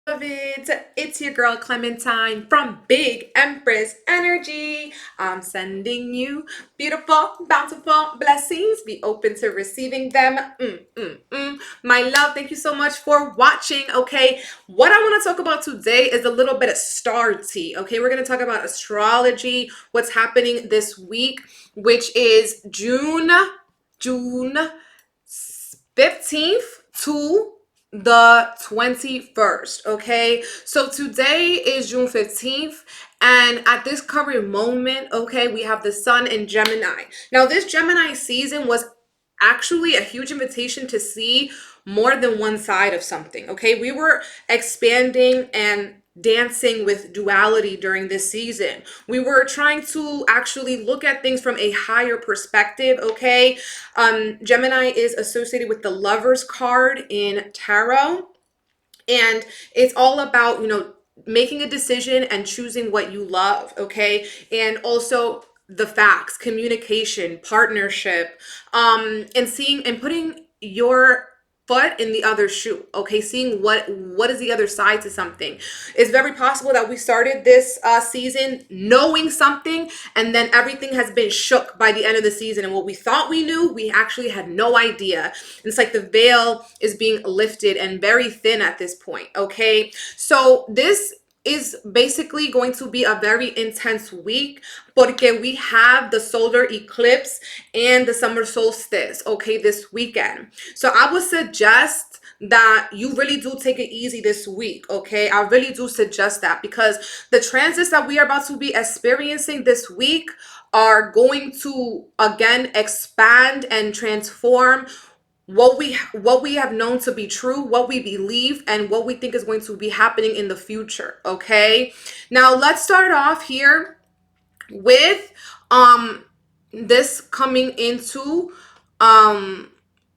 It's your girl Clementine from Big Empress Energy. I'm sending you beautiful, bountiful blessings. Be open to receiving them. My love, thank you so much for watching. Okay, what I want to talk about today is a little bit of star tea. Okay, we're going to talk about astrology, what's happening this week, which is June 15th to the 21st. Okay, so today is June 15th, and at this current moment, okay, we have the sun in Gemini. Now this Gemini season was actually a huge invitation to see more than one side of something. Okay, we were expanding and dancing with duality during this season. We were trying to actually look at things from a higher perspective. Okay, Gemini is associated with the Lovers card in tarot, and it's all about, making a decision and choosing what you love. Okay, and also the facts, communication, partnership, and seeing and putting your foot in the other shoe. Okay, seeing what is the other side to something. It's very possible that we started this season knowing something, and then everything has been shook by the end of the season, and what we thought we knew, we actually had no idea. It's like the veil is being lifted and very thin at this point. Okay, so this is basically going to be a very intense week porque we have the solar eclipse and the summer solstice, okay, this weekend. So I would suggest that you really do take it easy this week. Okay, I really do suggest that, because the transits that we are about to be experiencing this week are going to again expand and transform what we have known to be true, what we believe, and what we think is going to be happening in the future. Okay, now let's start off here with this coming into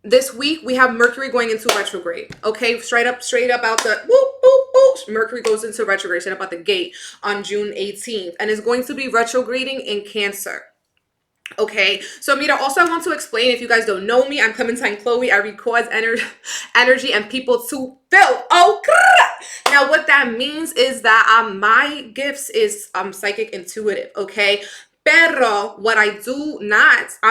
this week. We have Mercury going into retrograde. Okay, straight up out the whoop, whoop, whoop. Mercury goes into retrograde straight up at the gate on June 18th, and is going to be retrograding in Cancer. Okay, so Mira, also I want to explain, if you guys don't know me, I'm Clementine Chloe. I record energy and people to fill. Oh, now what that means is that my gifts is psychic intuitive. Okay, pero what I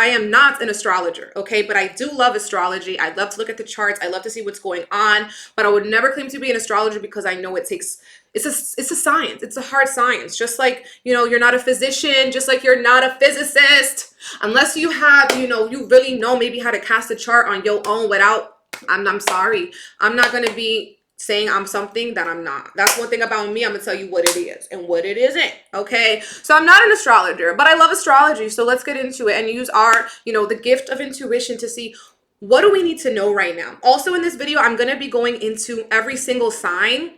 am not an astrologer. Okay, but I do love astrology. I love to look at the charts. I love to see what's going on, but I would never claim to be an astrologer because I know it takes it's a science. It's a hard science. Just like, you're not a physician, just like you're not a physicist, unless you have, you really know maybe how to cast a chart on your own without, I'm sorry. I'm not going to be saying I'm something that I'm not. That's one thing about me. I'm going to tell you what it is and what it isn't. Okay. So I'm not an astrologer, but I love astrology. So let's get into it and use our, the gift of intuition to see what do we need to know right now. Also in this video, I'm going to be going into every single sign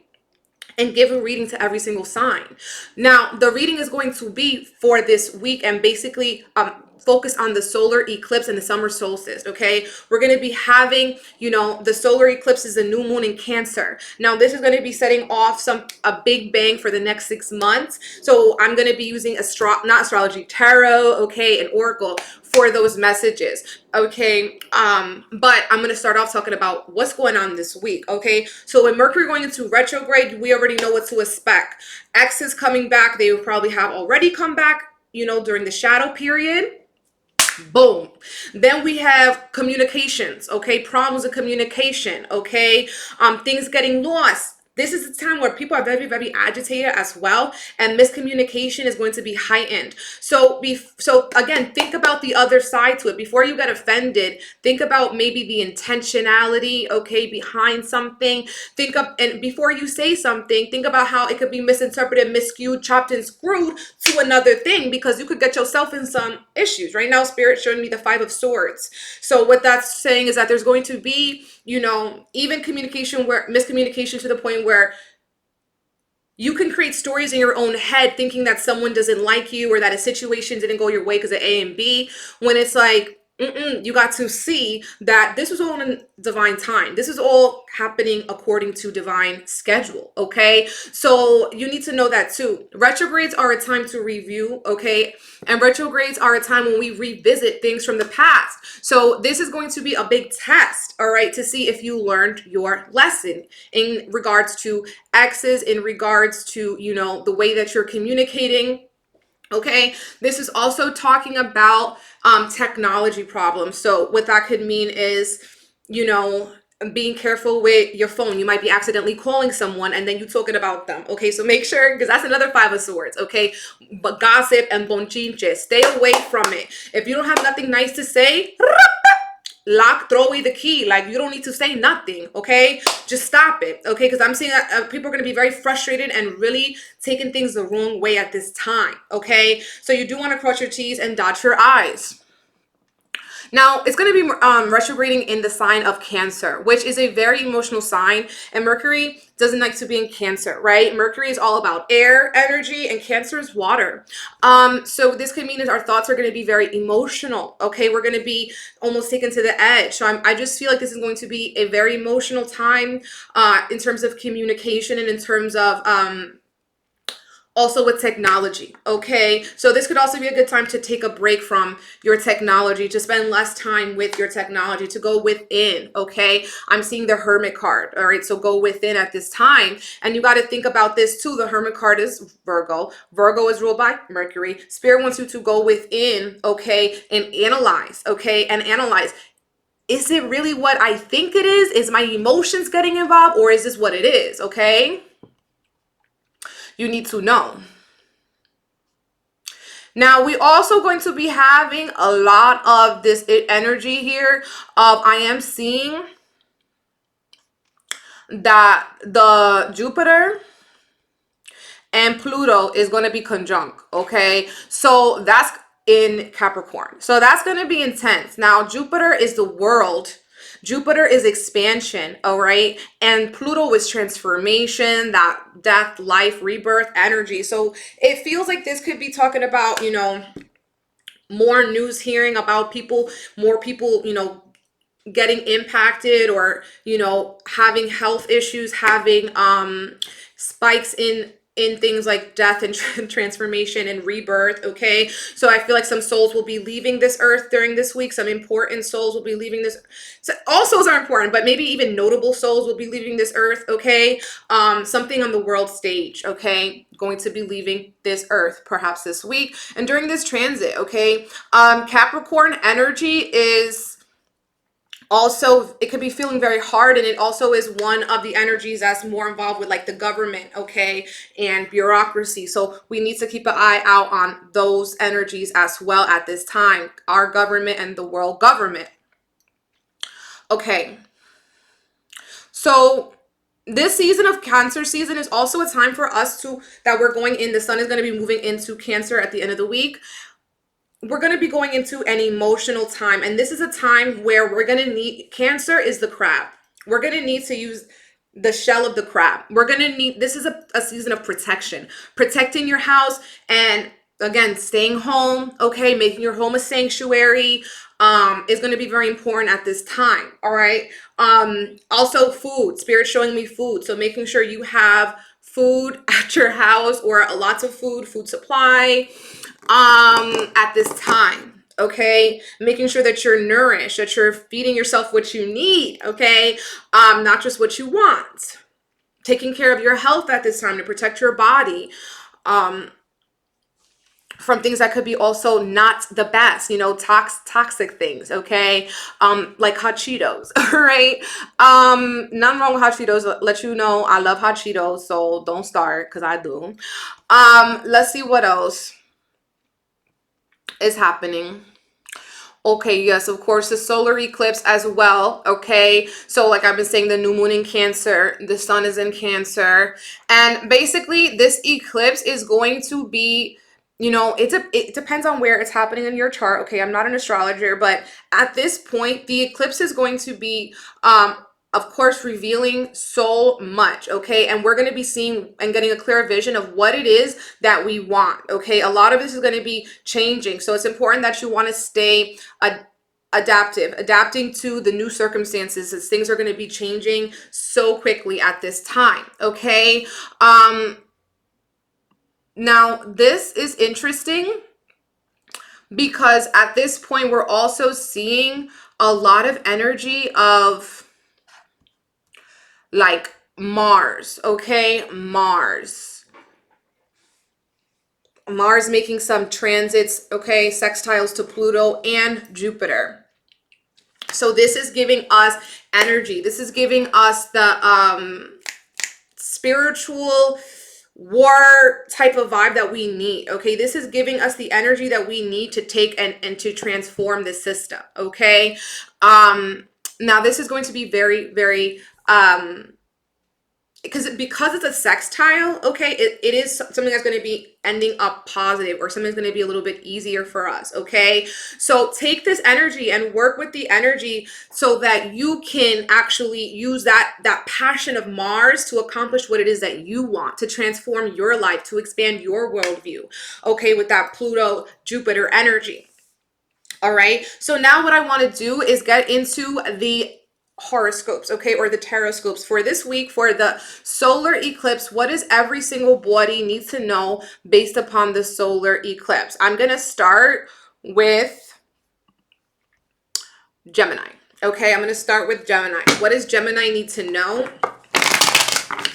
and give a reading to every single sign. Now, the reading is going to be for this week and basically focus on the solar eclipse and the summer solstice. Okay, we're going to be having, the solar eclipse is a new moon in Cancer. Now, this is going to be setting off a big bang for the next 6 months. So I'm going to be using not astrology, tarot, okay, and oracle for those messages. Okay, but I'm going to start off talking about what's going on this week. Okay, so with Mercury going into retrograde, we already know what to expect. X is coming back. They will probably have already come back, during the shadow period. Boom. Then we have communications. Okay, problems of communication. Okay, things getting lost. This is a time where people are very, very agitated as well, and miscommunication is going to be heightened. So again, think about the other side to it. Before you get offended, think about maybe the intentionality, okay, behind something. And before you say something, think about how it could be misinterpreted, miscued, chopped and screwed to another thing, because you could get yourself in some issues. Right now, Spirit showing me the 5 of Swords. So what that's saying is that there's going to be, even miscommunication to the point where you can create stories in your own head thinking that someone doesn't like you or that a situation didn't go your way because of A and B, when it's like, You got to see that this was all in divine time. This is all happening according to divine schedule, okay? So you need to know that too. Retrogrades are a time to review, okay? And retrogrades are a time when we revisit things from the past. So this is going to be a big test, all right, to see if you learned your lesson in regards to exes, in regards to, you know, the way that you're communicating. Okay, this is also talking about technology problems. So what that could mean is, you know, being careful with your phone. You might be accidentally calling someone and then you talking about them. Okay, so make sure, because that's another Five of Swords. Okay, but gossip and bonchinche, stay away from it. If you don't have nothing nice to say, throw away the key. Like, you don't need to say nothing, okay? Just stop it, okay? Because I'm seeing people are going to be very frustrated and really taking things the wrong way at this time, okay? So you do want to cross your T's and dot your I's. Now, it's going to be retrograding in the sign of Cancer, which is a very emotional sign. And Mercury doesn't like to be in Cancer, right? Mercury is all about air energy and Cancer is water. So this could mean that our thoughts are going to be very emotional, okay? We're going to be almost taken to the edge. So I just feel like this is going to be a very emotional time in terms of communication and in terms of... also with technology, okay? So this could also be a good time to take a break from your technology, to spend less time with your technology, to go within, okay? I'm seeing the Hermit card, all right? So go within at this time. And you got to think about this too. The Hermit card is Virgo. Virgo is ruled by Mercury. Spirit wants you to go within, okay? And analyze, okay? And analyze. Is it really what I think it is? Is my emotions getting involved, or is this what it is, okay? You need to know. Now, we also going to be having a lot of this energy here of, I am seeing that the Jupiter and Pluto is going to be conjunct, okay? So that's in Capricorn. So that's going to be intense. Now, Jupiter is the world. Jupiter is expansion, all right? And Pluto is transformation, that death, life, rebirth, energy. So it feels like this could be talking about, you know, more news hearing about people, more people, you know, getting impacted, or, you know, having health issues, having spikes in things like death and transformation and rebirth, okay? So I feel like some souls will be leaving this earth during this week. Some important souls will be leaving this. So all souls are important, but maybe even notable souls will be leaving this earth, okay? Something on the world stage, okay? Going to be leaving this earth perhaps this week. And during this transit, okay? Capricorn energy is... also, it could be feeling very hard, and it also is one of the energies that's more involved with like the government, okay, and bureaucracy. So we need to keep an eye out on those energies as well at this time, our government and the world government. Okay, so this season of Cancer season is also a time for us to, that we're going in, the sun is going to be moving into Cancer at the end of the week. We're going to be going into an emotional time. And this is a time where we're going to need... Cancer is the crab. We're going to need to use the shell of the crab. We're going to need... This is a season of protection. Protecting your house and, again, staying home, okay? Making your home a sanctuary is going to be very important at this time, all right? Also, food. Spirit showing me food. So making sure you have food at your house, or lots of food supply at this time, okay? Making sure that you're nourished, that you're feeding yourself what you need, okay? Not just what you want. Taking care of your health at this time to protect your body from things that could be also not the best, you know, toxic things, okay? Like hot Cheetos, all right? Nothing wrong with hot Cheetos. Let you know I love hot Cheetos, so don't start, because I do. Let's see what else is happening. Okay, yes, of course, the solar eclipse as well, okay? So like I've been saying, the new moon in Cancer, the sun is in Cancer, and basically this eclipse is going to be, you know, it depends on where it's happening in your chart, okay? I'm not an astrologer, but at this point, the eclipse is going to be of course, revealing so much, okay? And we're going to be seeing and getting a clear vision of what it is that we want, okay? A lot of this is going to be changing. So it's important that you want to stay adapting to the new circumstances, as things are going to be changing so quickly at this time. Okay. Now this is interesting because at this point we're also seeing a lot of energy of like Mars. Okay, Mars making some transits, okay, sextiles to Pluto and Jupiter. So this is giving us energy. This is giving us the spiritual war type of vibe that we need. Okay, this is giving us the energy that we need to take and to transform the system. Okay, now this is going to be very, very because it's a sextile, okay, it is something that's going to be ending up positive, or something's going to be a little bit easier for us. Okay, so take this energy and work with the energy so that you can actually use that passion of Mars to accomplish what it is that you want, to transform your life, to expand your worldview, okay, with that Pluto Jupiter energy. All right, so now what I want to do is get into the horoscopes, okay, or the Tarotscopes for this week for the solar eclipse. What does every single body need to know based upon the solar eclipse? I'm going to start with Gemini. Okay, I'm going to start with Gemini. What does Gemini need to know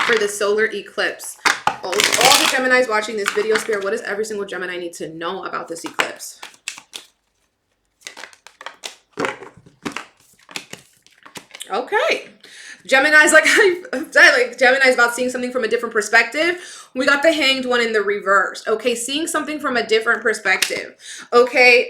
for the solar eclipse? All the Geminis watching this video, Spirit, what does every single Gemini need to know about this eclipse? Okay, Gemini's like I said, like Gemini's about seeing something from a different perspective. We got the Hanged One in the reverse. Okay, seeing something from a different perspective. Okay,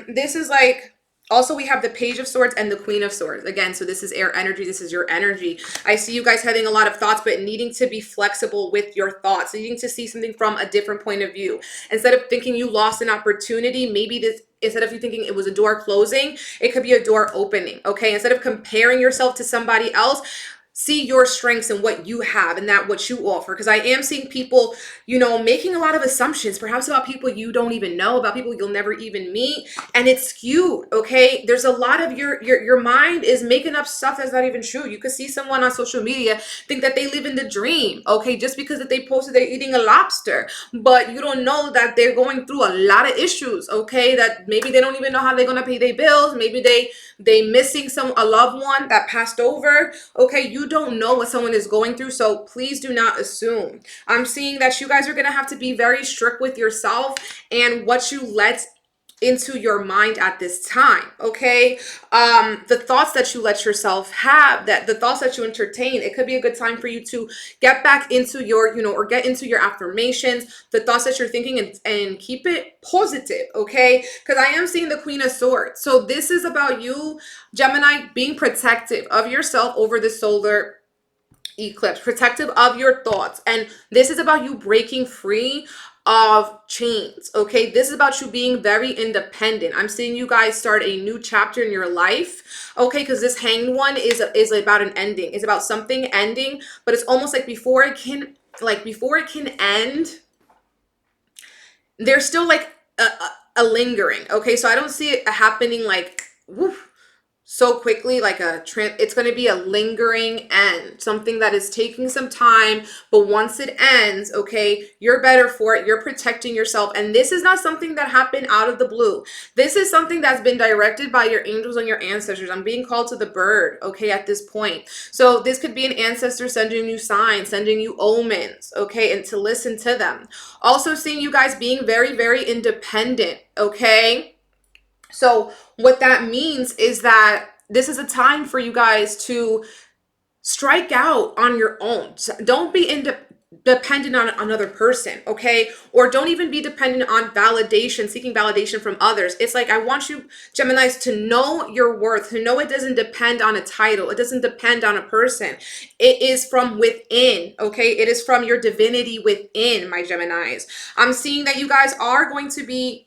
this is like, also we have the Page of Swords and the Queen of Swords. Again, so this is air energy. This is your energy. I see you guys having a lot of thoughts, but needing to be flexible with your thoughts, needing to see something from a different point of view. Instead of thinking you lost an opportunity, maybe this, instead of you thinking it was a door closing, it could be a door opening. Okay, instead of comparing yourself to somebody else, see your strengths and what you have and that what you offer. Because I am seeing people, you know, making a lot of assumptions, perhaps about people you don't even know, about people you'll never even meet, and it's skewed. Okay, there's a lot of your mind is making up stuff that's not even true. You could see someone on social media think that they live in the dream, okay, just because that they posted they're eating a lobster, but you don't know that they're going through a lot of issues. Okay, that maybe they don't even know how they're gonna pay their bills. Maybe they missing a loved one that passed over. Okay, you don't know what someone is going through, so please do not assume. I'm seeing that you guys are going to have to be very strict with yourself and what you let into your mind at this time. Okay, the thoughts that you let yourself have, that the thoughts that you entertain, it could be a good time for you to get back into your, you know, or get into your affirmations, the thoughts that you're thinking, and keep it positive. Okay, because I am seeing the Queen of Swords, so this is about you, Gemini, being protective of yourself over the solar eclipse, protective of your thoughts, and this is about you breaking free of chains. Okay, this is about you being very independent. I'm seeing you guys start a new chapter in your life. Okay, because this Hanged One is about an ending. It's about something ending, but it's almost like before it can end, there's still like a lingering. Okay, so I don't see it happening like woof, so quickly, like it's going to be a lingering end, something that is taking some time, but once it ends, okay, you're better for it. You're protecting yourself, and this is not something that happened out of the blue. This is something that's been directed by your angels and your ancestors. I'm being called to the bird, okay, at this point. So this could be an ancestor sending you signs, sending you omens, okay, and to listen to them. Also seeing you guys being very, very independent, okay? So what that means is that this is a time for you guys to strike out on your own. Don't be dependent on another person, okay? Or don't even be dependent on validation, seeking validation from others. It's like, I want you, Geminis, to know your worth, to know it doesn't depend on a title. It doesn't depend on a person. It is from within, okay? It is from your divinity within, my Geminis. I'm seeing that you guys are going to be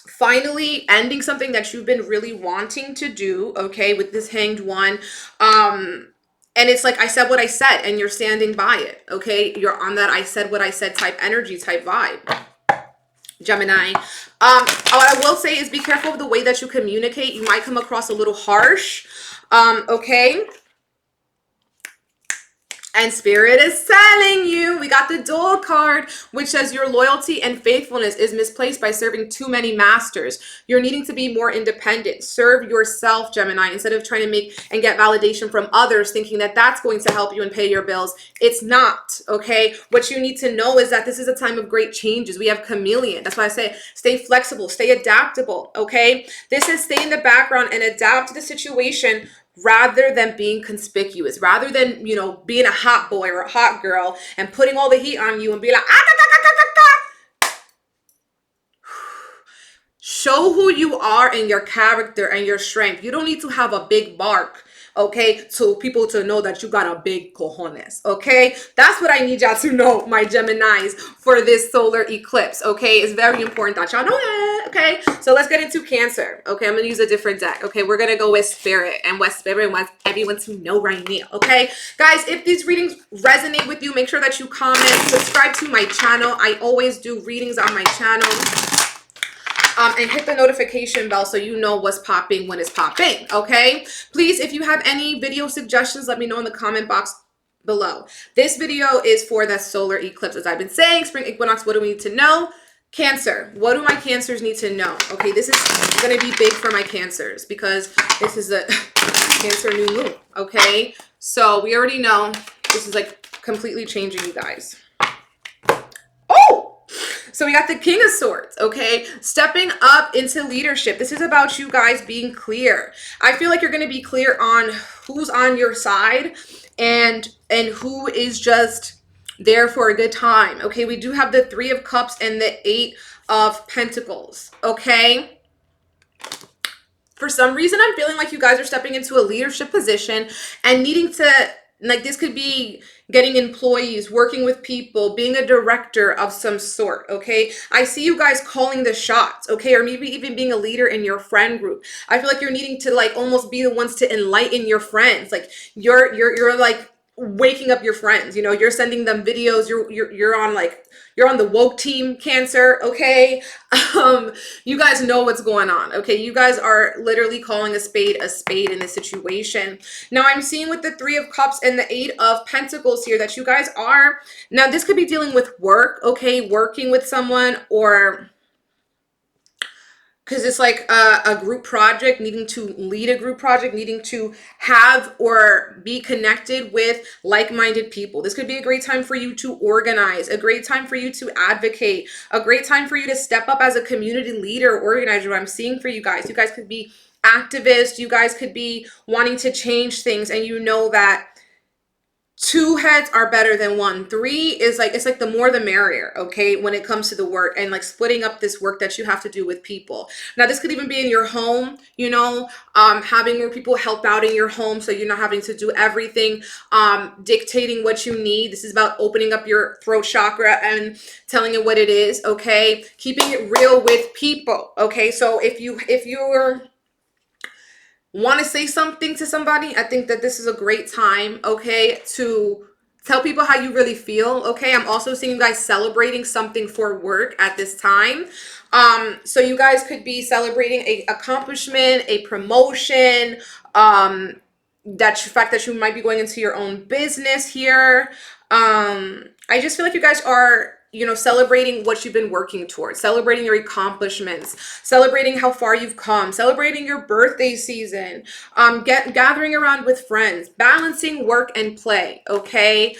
finally ending something that you've been really wanting to do, okay, with this Hanged One. And it's like, I said what I said, and you're standing by it, okay? You're on that I said what I said type energy, type vibe. Gemini. What I will say is be careful of the way that you communicate. You might come across a little harsh. Okay. And Spirit is telling you, we got the Duel card, which says your loyalty and faithfulness is misplaced by serving too many masters. You're needing to be more independent. Serve yourself, Gemini, instead of trying to make and get validation from others, thinking that that's going to help you and pay your bills. It's not, okay? What you need to know is that this is a time of great changes. We have chameleon. That's why I say stay flexible, stay adaptable, okay? This is stay in the background and adapt to the situation rather than being conspicuous, rather than, you know, being a hot boy or a hot girl and putting all the heat on you and be like, show who you are and your character and your strength. You don't need to have a big bark, okay, so people to know that you got a big cojones, okay? That's what I need y'all to know, my Geminis, for this solar eclipse, okay? It's very important that y'all know that, okay? So let's get into Cancer, okay? I'm gonna use a different deck, okay? We're gonna go with Spirit, and what Spirit wants everyone to know right now, okay? Guys, if these readings resonate with you, make sure that you comment, subscribe to my channel. I always do readings on my channel. And hit the notification bell so you know what's popping when it's popping, okay? Please, if you have any video suggestions, let me know in the comment box below. This video is for the solar eclipse. As I've been saying, spring equinox, what do we need to know? Cancer, what do my Cancers need to know? Okay, this is going to be big for my Cancers because this is a Cancer new moon, okay? So we already know this is like completely changing you guys. So we got the King of Swords, okay? Stepping up into leadership. This is about you guys being clear. I feel like you're going to be clear on who's on your side and who is just there for a good time, okay? We do have the Three of Cups and the Eight of Pentacles, okay? For some reason, I'm feeling like you guys are stepping into a leadership position and needing to, like, this could be getting employees, working with people, being a director of some sort, okay? I see you guys calling the shots, okay? Or maybe even being a leader in your friend group. I feel like you're needing to, like, almost be the ones to enlighten your friends. Like, you're like waking up your friends, you know? You're sending them videos. You're on, like, you're on the woke team, Cancer, okay? You guys know what's going on, okay? You guys are literally calling a spade in this situation. Now, I'm seeing with the Three of Cups and the Eight of Pentacles here that you guys are, now this could be dealing with work, okay? Working with someone, or because it's like a group project, needing to lead a group project, needing to have or be connected with like-minded people. This could be a great time for you to organize, a great time for you to advocate, a great time for you to step up as a community leader, organizer. What I'm seeing for you guys could be activists, you guys could be wanting to change things, and you know that two heads are better than one. Three is like, it's like the more the merrier, okay, when it comes to the work and like splitting up this work that you have to do with people. Now, this could even be in your home, you know, having more people help out in your home so you're not having to do everything, dictating what you need. This is about opening up your throat chakra and telling it what it is, okay? Keeping it real with people, okay? So if you're want to say something to somebody, I think that this is a great time, okay, to tell people how you really feel, okay? I'm also seeing you guys celebrating something for work at this time. So you guys could be celebrating a accomplishment, a promotion, that fact that you might be going into your own business here. I just feel like you guys are, you know, celebrating what you've been working towards, celebrating your accomplishments, celebrating how far you've come, celebrating your birthday season, gathering around with friends, balancing work and play, okay?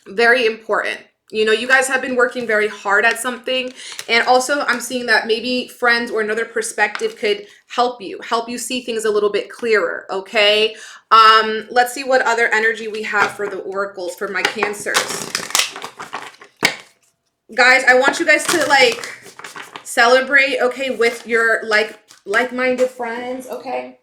Very important. You know, you guys have been working very hard at something. And also I'm seeing that maybe friends or another perspective could help you see things a little bit clearer, okay? Let's see what other energy we have for the oracles for my Cancers. Guys, I want you guys to like celebrate, okay, with your like-minded friends, okay?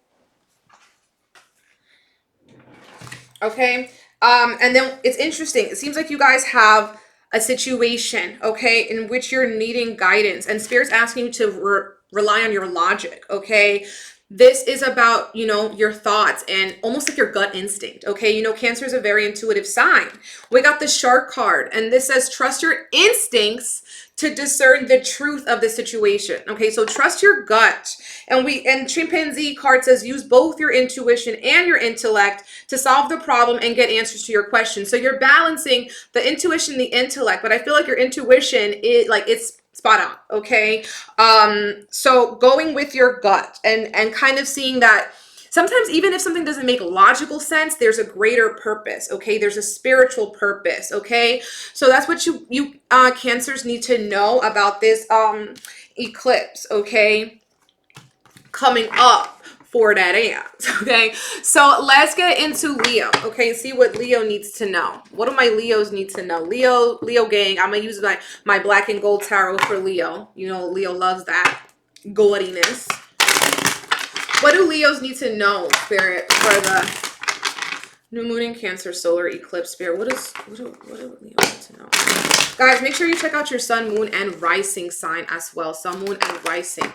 Okay. And then it's interesting. It seems like you guys have a situation, okay, in which you're needing guidance and Spirit's asking you to rely on your logic, okay? This is about, you know, your thoughts and almost like your gut instinct, okay? You know, Cancer is a very intuitive sign. We got the Shark card, and this says trust your instincts to discern the truth of the situation, okay? So trust your gut. And Chimpanzee card says use both your intuition and your intellect to solve the problem and get answers to your questions. So you're balancing the intuition, the intellect, but I feel like your intuition is like, it's spot on, okay? So going with your gut and kind of seeing that sometimes even if something doesn't make logical sense, there's a greater purpose, okay? There's a spiritual purpose, okay? So that's what you Cancers need to know about this eclipse, okay? Coming up for that ants, okay? So let's get into Leo, okay? See what Leo needs to know. What do my Leos need to know? Leo gang, I'm gonna use my black and gold tarot for Leo. You know, Leo loves that gaudiness. What do Leos need to know, Spirit, for the new moon in Cancer solar eclipse? Spirit, what do Leo need to know? Guys, make sure you check out your sun, moon, and rising sign as well. Sun, moon, and rising.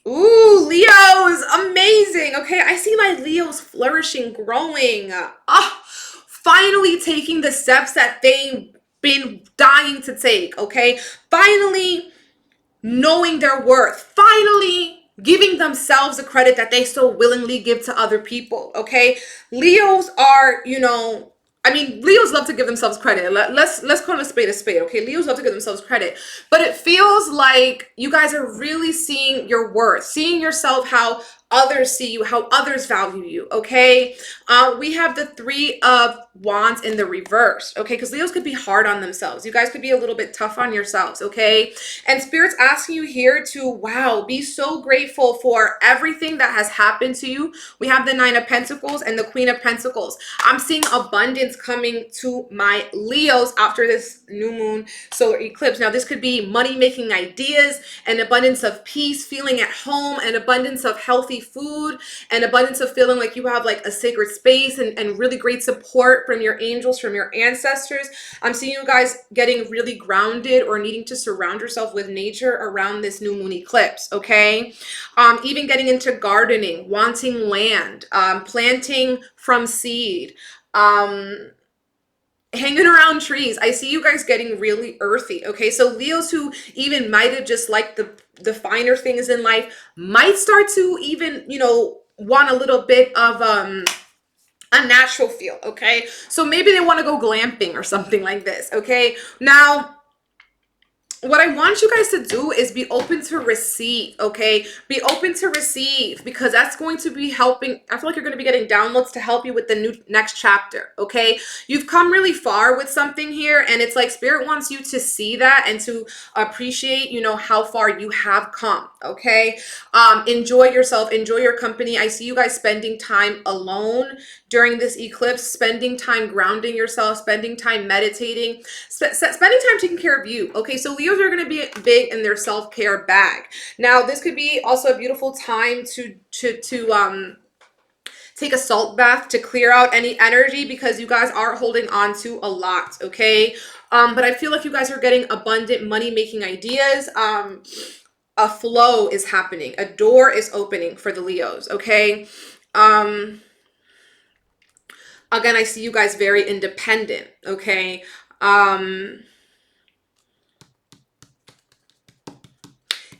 Ooh, Leos, amazing. Okay, I see my Leos flourishing, growing. Finally taking the steps that they've been dying to take, okay? Finally knowing their worth. Finally giving themselves the credit that they so willingly give to other people, okay? Leos are, you know, I mean, Leos love to give themselves credit. Let's call a spade, okay? Leos love to give themselves credit. But it feels like you guys are really seeing your worth, seeing yourself how others see you, how others value you, okay? We have the Three of Wands in the reverse, okay? Because Leos could be hard on themselves. You guys could be a little bit tough on yourselves, okay? And Spirit's asking you here to, wow, be so grateful for everything that has happened to you. We have the Nine of Pentacles and the Queen of Pentacles. I'm seeing abundance coming to my Leos after this new moon solar eclipse. Now, this could be money-making ideas, an abundance of peace, feeling at home, an abundance of healthy food, an abundance of feeling like you have like a sacred space and really great support from your angels, from your ancestors. I'm seeing you guys getting really grounded or needing to surround yourself with nature around this new moon eclipse, okay? Even getting into gardening, wanting land, planting from seed, hanging around trees. I see you guys getting really earthy, okay? So Leos who even might have just liked the finer things in life might start to even, you know, want a little bit of a natural feel, okay? So maybe they want to go glamping or something like this, okay? Now, what I want you guys to do is be open to receive, okay? Be open to receive because that's going to be helping. I feel like you're going to be getting downloads to help you with the next chapter, okay? You've come really far with something here and it's like Spirit wants you to see that and to appreciate, you know, how far you have come, okay? Enjoy yourself, enjoy your company. I see you guys spending time alone during this eclipse, spending time grounding yourself, spending time meditating, spending time taking care of you, okay? So Leos are going to be big in their self-care bag. Now, this could be also a beautiful time to take a salt bath to clear out any energy because you guys are holding on to a lot, okay? But I feel like you guys are getting abundant money-making ideas. A flow is happening. A door is opening for the Leos, okay? Again, I see you guys very independent, okay?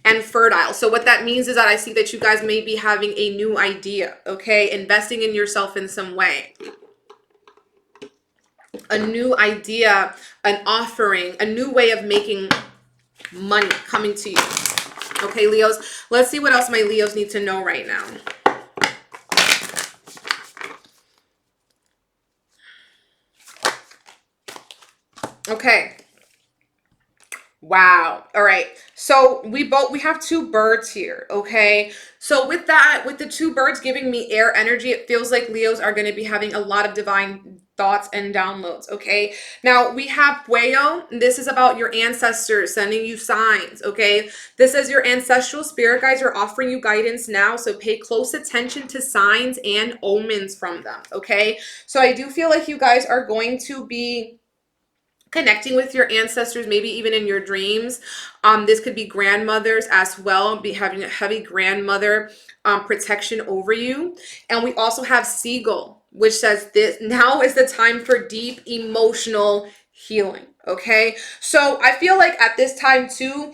And fertile. So what that means is that I see that you guys may be having a new idea, okay? Investing in yourself in some way. A new idea, an offering, a new way of making money coming to you. Okay, Leos, let's see what else my Leos need to know right now. Okay. Wow. All right. So we have two birds here. Okay. So with that, with the two birds giving me air energy, it feels like Leos are going to be having a lot of divine thoughts and downloads. Okay. Now we have Puello. This is about your ancestors sending you signs. Okay. This is your ancestral spirit guides are offering you guidance now. So pay close attention to signs and omens from them. Okay. So I do feel like you guys are going to be connecting with your ancestors, maybe even in your dreams. This could be grandmothers as well, be having a heavy grandmother protection over you. And we also have Seagull, which says this now is the time for deep emotional healing. Okay, so I feel like at this time too,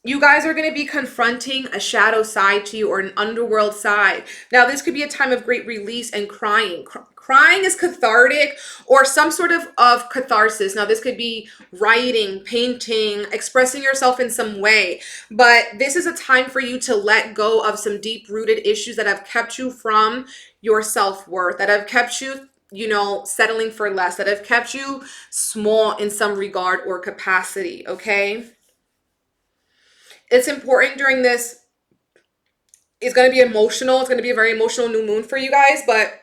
you guys are going to be confronting a shadow side to you, or an underworld side. Now, this could be a time of great release and crying. Crying is cathartic, or some sort of catharsis. Now, this could be writing, painting, expressing yourself in some way. But this is a time for you to let go of some deep-rooted issues that have kept you from your self-worth, that have kept you, you know, settling for less, that have kept you small in some regard or capacity, okay? It's important during this. It's going to be emotional. It's going to be a very emotional new moon for you guys, but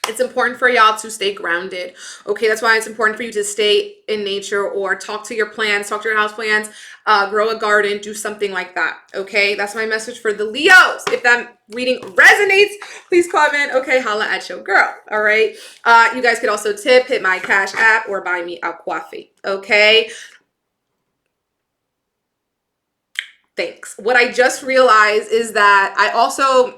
it's important for y'all to stay grounded. Okay, that's why it's important for you to stay in nature, or talk to your plants, talk to your house plants, grow a garden, do something like that. Okay, that's my message for the Leos. If that reading resonates, please comment. Okay, holla at your girl. All right, you guys could also tip, hit my Cash App, or buy me a coffee. Okay. Thanks. What I just realized is that I also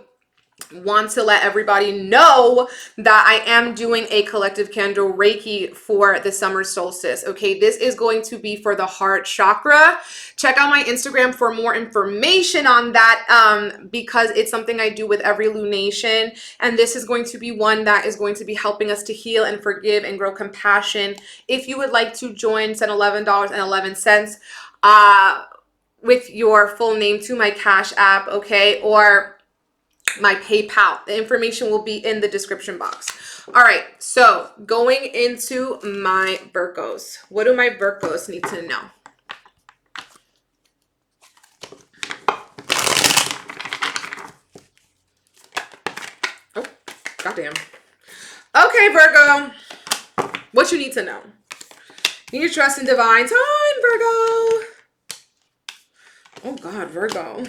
want to let everybody know that I am doing a collective candle Reiki for the summer solstice. Okay, this is going to be for the heart chakra. Check out my Instagram for more information on that, because it's something I do with every lunation, and this is going to be one that is going to be helping us to heal and forgive and grow compassion. If you would like to join, send $11.11 with your full name to my Cash App, okay, or my PayPal. The information will be in the description box. All right, so going into my Virgos. What do my Virgos need to know? Oh, goddamn. Okay, Virgo, what you need to know? You need to trust in divine time, Virgo. Oh God, Virgo.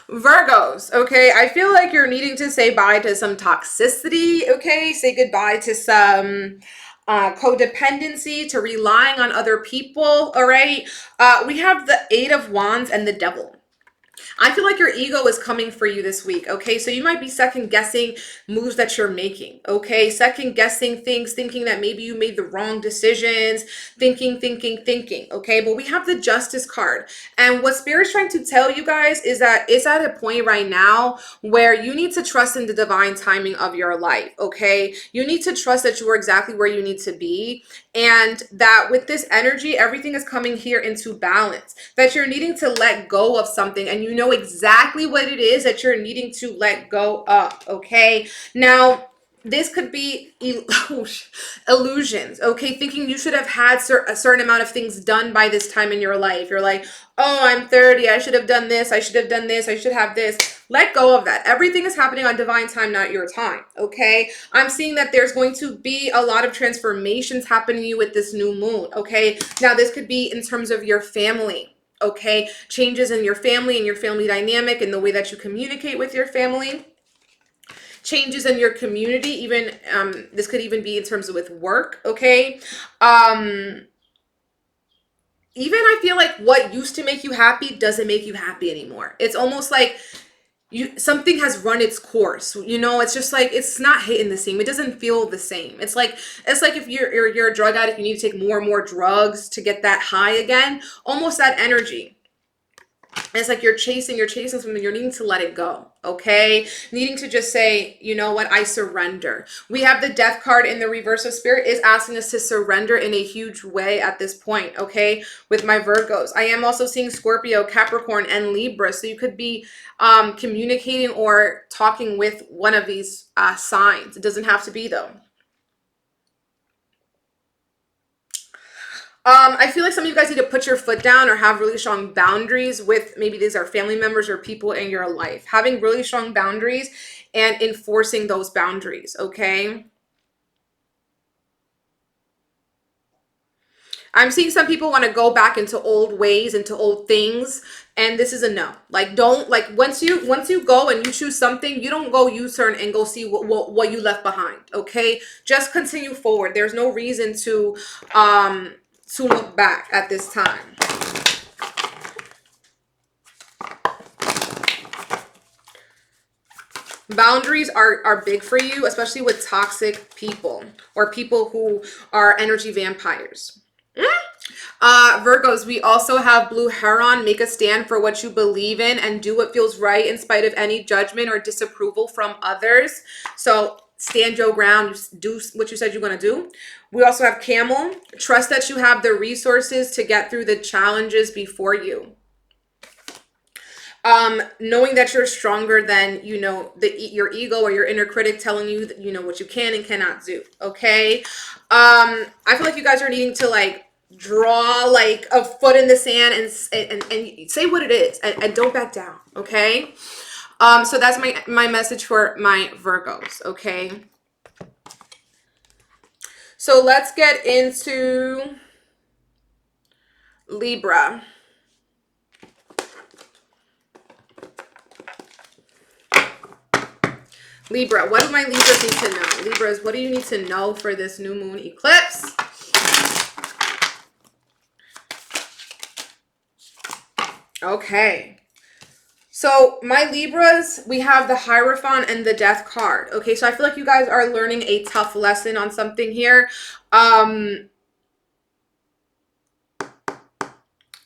Virgos, okay, I feel like you're needing to say bye to some toxicity, okay? Say goodbye to some codependency, to relying on other people, all right? We have the Eight of Wands and the Devil. I feel like your ego is coming for you this week, okay? So you might be second guessing moves that you're making, okay? Second guessing things, thinking that maybe you made the wrong decisions, thinking, okay? But we have the Justice card. And what Spirit's trying to tell you guys is that it's at a point right now where you need to trust in the divine timing of your life, okay? You need to trust that you are exactly where you need to be, and that with this energy, everything is coming here into balance, that you're needing to let go of something, and you know exactly what it is that you're needing to let go of, okay? Now, this could be illusions, okay? Thinking you should have had a certain amount of things done by this time in your life. You're like, oh, I'm 30. I should have done this. I should have done this. I should have this. Let go of that. Everything is happening on divine time, not your time, okay? I'm seeing that there's going to be a lot of transformations happening to you with this new moon, okay? Now, this could be in terms of your family, okay? Changes in your family and your family dynamic and the way that you communicate with your family. Changes in your community, even this could even be in terms of with work, okay? Even I feel like what used to make you happy doesn't make you happy anymore. It's almost like something has run its course, you know? It's just like it's not hitting the same. It doesn't feel the same. It's like if you're a drug addict, you need to take more and more drugs to get that high again. Almost that energy. It's like you're chasing something, you're needing to let it go, okay? Needing to just say, you know what, I surrender. We have the Death card in the reverse of Spirit is asking us to surrender in a huge way at this point, okay? With my Virgos. I am also seeing Scorpio, Capricorn, and Libra. So you could be communicating or talking with one of these signs. It doesn't have to be though. I feel like some of you guys need to put your foot down or have really strong boundaries with, maybe these are family members or people in your life. Having really strong boundaries and enforcing those boundaries, okay? I'm seeing some people want to go back into old ways, into old things, and this is a no. Like, don't, like, once you go and you choose something, you don't go U-turn and go see what you left behind. Okay, just continue forward. There's no reason to look back at this time. Boundaries are big for you, especially with toxic people or people who are energy vampires. Virgos, we also have Blue Heron. Make a stand for what you believe in and do what feels right in spite of any judgment or disapproval from others. So stand your ground, do what you said you're going to do. We also have Camel. Trust that you have the resources to get through the challenges before you. Knowing that you're stronger than, you know, your ego or your inner critic telling you that, you know, what you can and cannot do. Okay. I feel like you guys are needing to like draw like a foot in the sand and say what it is and don't back down. Okay. So that's my message for my Virgos. Okay. So let's get into Libra. Libra, what do my Libras need to know? Libras, what do you need to know for this new moon eclipse? Okay. So my Libras, we have the Hierophant and the Death card. Okay, so I feel like you guys are learning a tough lesson on something here.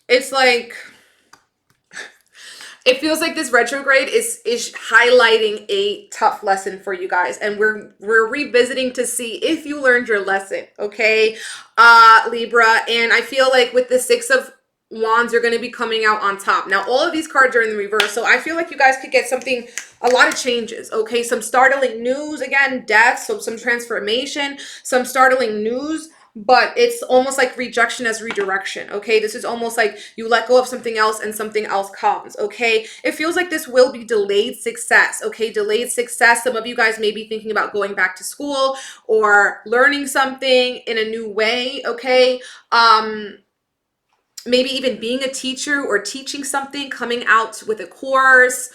It's like, it feels like this retrograde is highlighting a tough lesson for you guys, and we're revisiting to see if you learned your lesson. Okay, Libra, and I feel like with the Six of Wands, you're going to be coming out on top. Now, all of these cards are in the reverse, so I feel like you guys could get something, a lot of changes. Okay, some startling news, again, death, so some transformation, some startling news. But it's almost like rejection as redirection. Okay, this is almost like you let go of something else and something else comes. Okay, it feels like this will be delayed success. Okay, delayed success. Some of you guys may be thinking about going back to school or learning something in a new way. Okay, maybe even being a teacher or teaching something, coming out with a course,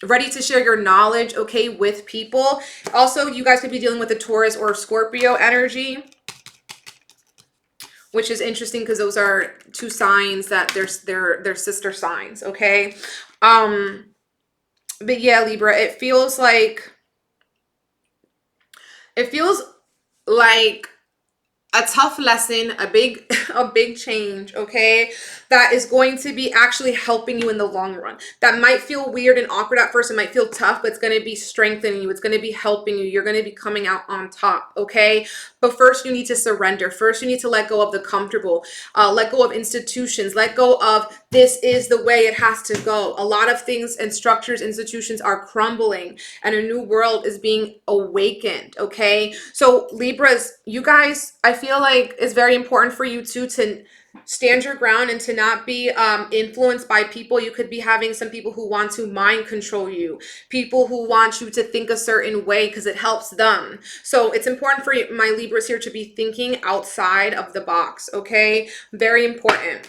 ready to share your knowledge, okay, with people. Also, you guys could be dealing with a Taurus or Scorpio energy, which is interesting because those are two signs that they're sister signs, okay? But yeah, Libra, it feels like a tough lesson, a big change, okay, that is going to be actually helping you in the long run. That might feel weird and awkward at first. It might feel tough, but it's going to be strengthening you. It's going to be helping you. You're going to be coming out on top, okay? But first you need to surrender. First you need to let go of the comfortable, let go of institutions, let go of this is the way it has to go. A lot of things and structures, institutions are crumbling and a new world is being awakened, okay? So Libras, you guys, I feel like it's very important for you too to stand your ground and to not be influenced by people. You could be having some people who want to mind control you, people who want you to think a certain way because it helps them. So it's important for my Libras here to be thinking outside of the box, okay? Very important.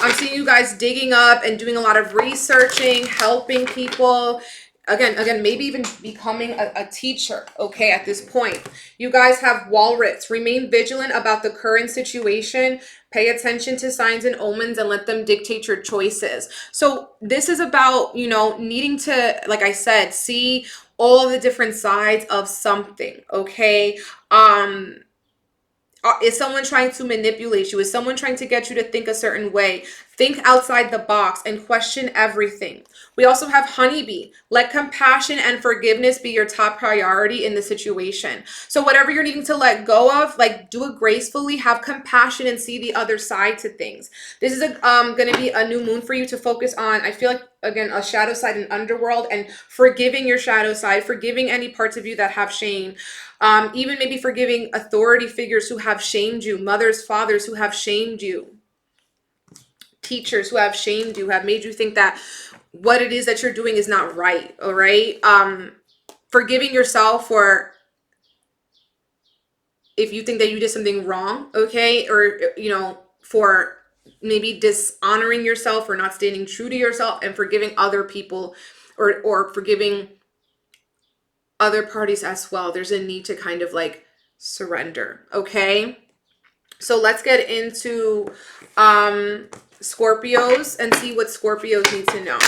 I'm seeing you guys digging up and doing a lot of researching, helping people. Again, maybe even becoming a teacher, okay, at this point. You guys have Walrus. Remain vigilant about the current situation. Pay attention to signs and omens and let them dictate your choices. So this is about, you know, needing to, like I said, see all the different sides of something, okay? Is someone trying to manipulate you? Is someone trying to get you to think a certain way? Think outside the box and question everything. We also have Honeybee. Let compassion and forgiveness be your top priority in the situation. So whatever you're needing to let go of, like, do it gracefully, have compassion and see the other side to things. This is going to be a new moon for you to focus on. I feel like, again, a shadow side and underworld, and forgiving your shadow side, forgiving any parts of you that have shame. Even maybe forgiving authority figures who have shamed you, mothers, fathers who have shamed you, teachers who have shamed you, have made you think that what it is that you're doing is not right, all right? Forgiving yourself for if you think that you did something wrong, okay, or, you know, for maybe dishonoring yourself or not standing true to yourself and forgiving other people, or forgiving other parties as well. There's a need to kind of like surrender, okay? So let's get into Scorpios and see what Scorpios need to know.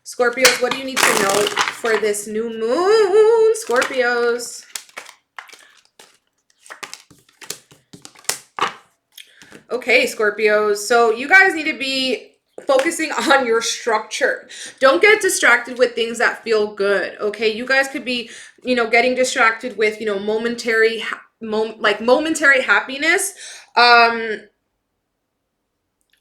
Scorpios, what do you need to know for this new moon, Scorpios? Okay, Scorpios. So you guys need to be focusing on your structure. Don't get distracted with things that feel good, okay? You guys could be, you know, getting distracted with, you know, momentary happiness,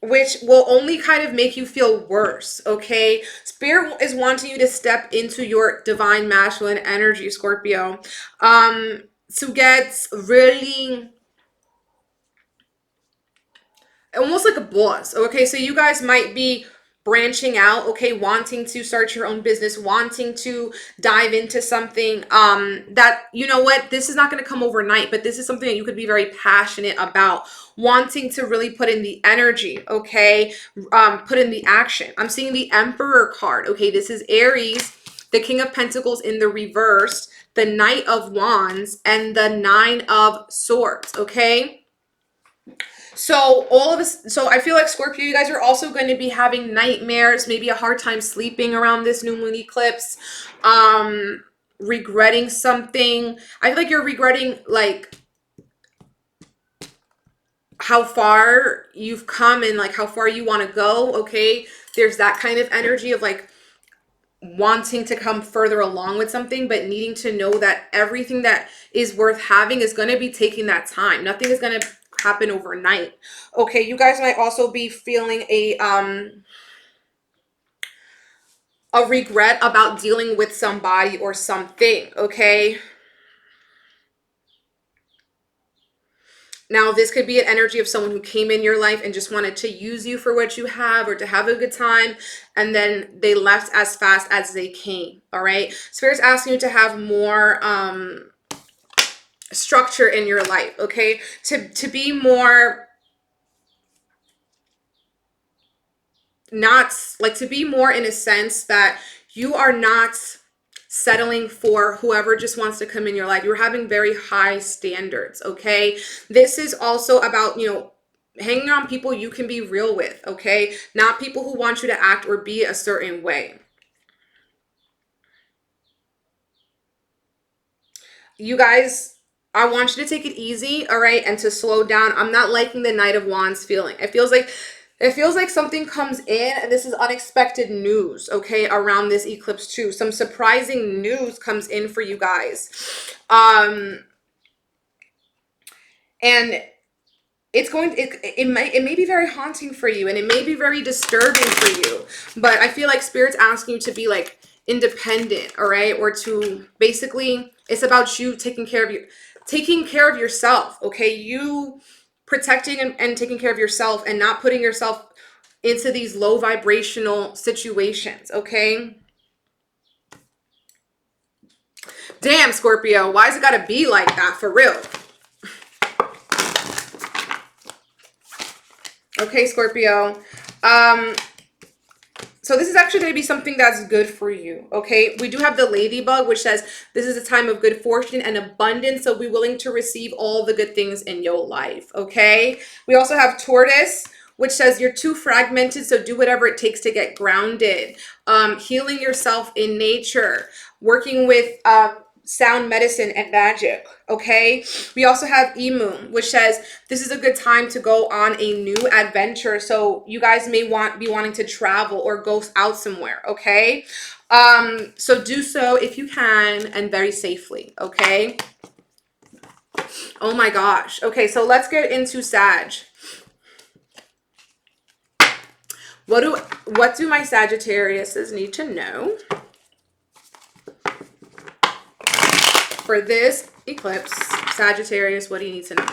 which will only kind of make you feel worse, okay? Spirit is wanting you to step into your divine masculine energy, Scorpio, to get really almost like a boss, okay? So you guys might be branching out, okay, wanting to start your own business, wanting to dive into something that, you know what, this is not going to come overnight, but this is something that you could be very passionate about, wanting to really put in the energy, okay, put in the action. I'm seeing the Emperor card, okay? This is Aries, the King of Pentacles in the reverse, the Knight of Wands, and the Nine of Swords, okay? So all of this, so I feel like Scorpio, you guys are also going to be having nightmares, maybe a hard time sleeping around this new moon eclipse, regretting something. I feel like you're regretting like how far you've come and like how far you want to go, okay? There's that kind of energy of like wanting to come further along with something, but needing to know that everything that is worth having is going to be taking that time. Nothing is going to happen overnight, okay? You guys might also be feeling a regret about dealing with somebody or something, okay? Now, this could be an energy of someone who came in your life and just wanted to use you for what you have or to have a good time, and then they left as fast as they came, all right? Spirit's asking you to have more structure in your life, okay? To be more, not like, to be more in a sense that you are not settling for whoever just wants to come in your life. You're having very high standards, okay? This is also about, you know, hanging around people you can be real with, okay? Not people who want you to act or be a certain way. You guys, I want you to take it easy, all right, and to slow down. I'm not liking the Knight of Wands feeling. It feels like something comes in and this is unexpected news, okay, around this eclipse too. Some surprising news comes in for you guys. And it's going to, it may be very haunting for you, and it may be very disturbing for you, but I feel like Spirit's asking you to be like independent, all right? Or to basically, it's about you taking care of yourself, okay? You protecting and taking care of yourself and not putting yourself into these low vibrational situations, okay? Damn, Scorpio, why's it gotta be like that for real? Okay, Scorpio. So this is actually going to be something that's good for you, okay? We do have the ladybug, which says this is a time of good fortune and abundance, so be willing to receive all the good things in your life, okay? We also have tortoise, which says you're too fragmented, so do whatever it takes to get grounded. Healing yourself in nature, working with sound medicine and magic, okay? We also have Emu, which says this is a good time to go on a new adventure, so you guys may be wanting to travel or go out somewhere, okay? So do so if you can, and very safely, okay? Oh my gosh. Okay, so let's get into Sag. What do my Sagittariuses need to know for this eclipse? Sagittarius, what do you need to know?